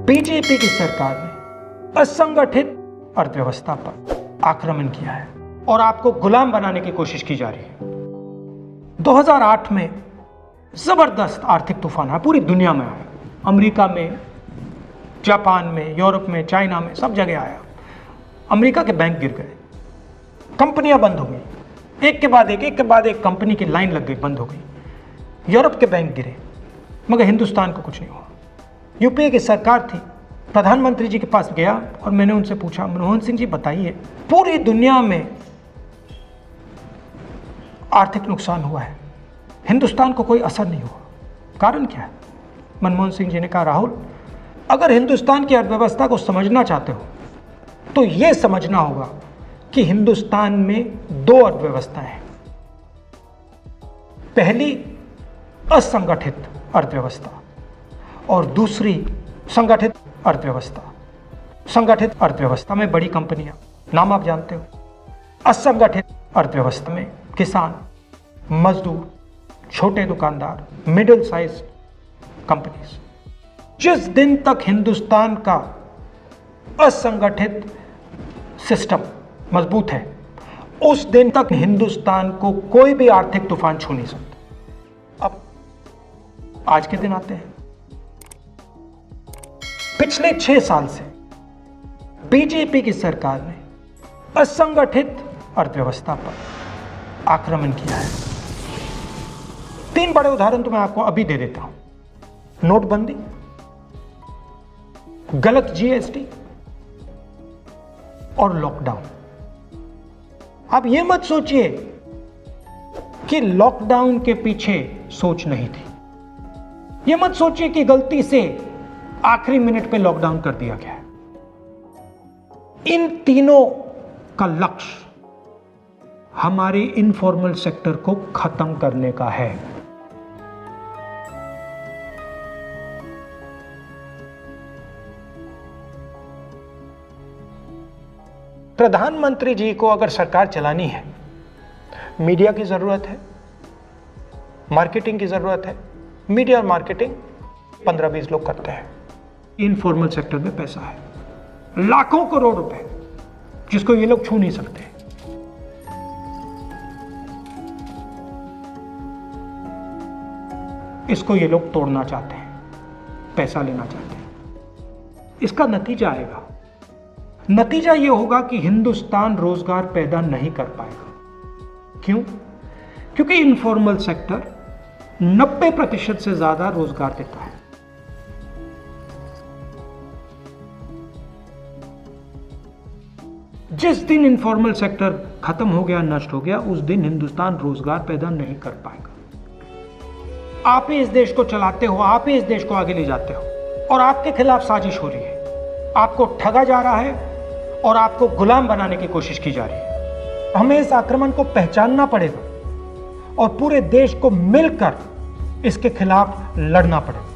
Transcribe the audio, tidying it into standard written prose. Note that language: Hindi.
बीजेपी की सरकार ने असंगठित अर्थव्यवस्था पर आक्रमण किया है और आपको गुलाम बनाने की कोशिश की जा रही है। 2008 में जबरदस्त आर्थिक तूफान आया, पूरी दुनिया में आया, अमेरिका में, जापान में, यूरोप में, चाइना में, सब जगह आया। अमेरिका के बैंक गिर गए, कंपनियां बंद हो गई, एक के बाद एक कंपनी की लाइन लग गई, बंद हो गई। यूरोप के बैंक गिरे, मगर हिंदुस्तान को कुछ नहीं हुआ। यूपीए की सरकार थी, प्रधानमंत्री जी के पास गया और मैंने उनसे पूछा, मनमोहन सिंह जी बताइए, पूरी दुनिया में आर्थिक नुकसान हुआ है, हिंदुस्तान को कोई असर नहीं हुआ, कारण क्या है? मनमोहन सिंह जी ने कहा, राहुल, अगर हिंदुस्तान की अर्थव्यवस्था को समझना चाहते हो तो यह समझना होगा कि हिंदुस्तान में दो अर्थव्यवस्थाएं हैं। पहली असंगठित अर्थव्यवस्था और दूसरी संगठित अर्थव्यवस्था। संगठित अर्थव्यवस्था में बड़ी कंपनियां, नाम आप जानते हो। असंगठित अर्थव्यवस्था में किसान, मजदूर, छोटे दुकानदार, मिडिल साइज कंपनीज। जिस दिन तक हिंदुस्तान का असंगठित सिस्टम मजबूत है, उस दिन तक हिंदुस्तान को कोई भी आर्थिक तूफान छू नहीं सकता। अब आज के दिन आते हैं। पिछले 6 साल से बीजेपी की सरकार ने असंगठित अर्थव्यवस्था पर आक्रमण किया है। 3 बड़े उदाहरण तो मैं आपको अभी दे देता हूं। नोटबंदी, गलत जीएसटी और लॉकडाउन। आप यह मत सोचिए कि लॉकडाउन के पीछे सोच नहीं थी। यह मत सोचिए कि गलती से आखिरी मिनट पे लॉकडाउन कर दिया गया है। इन तीनों का लक्ष्य हमारे इनफॉर्मल सेक्टर को खत्म करने का है। प्रधानमंत्री जी को अगर सरकार चलानी है, मीडिया की जरूरत है, मार्केटिंग की जरूरत है। मीडिया और मार्केटिंग 15-20 लोग करते हैं। इनफॉर्मल सेक्टर में पैसा है, लाखों करोड़ रुपए, जिसको ये लोग छू नहीं सकते। इसको ये लोग तोड़ना चाहते हैं, पैसा लेना चाहते हैं। इसका नतीजा आएगा। नतीजा यह होगा कि हिंदुस्तान रोजगार पैदा नहीं कर पाएगा। क्यों? क्योंकि इनफॉर्मल सेक्टर 90% से ज्यादा रोजगार देता है। जिस दिन इनफॉर्मल सेक्टर खत्म हो गया, नष्ट हो गया, उस दिन हिंदुस्तान रोजगार पैदा नहीं कर पाएगा। आप ही इस देश को चलाते हो, आप ही इस देश को आगे ले जाते हो और आपके खिलाफ साजिश हो रही है। आपको ठगा जा रहा है और आपको गुलाम बनाने की कोशिश की जा रही है। हमें इस आक्रमण को पहचानना पड़ेगा और पूरे देश को मिलकर इसके खिलाफ लड़ना पड़ेगा।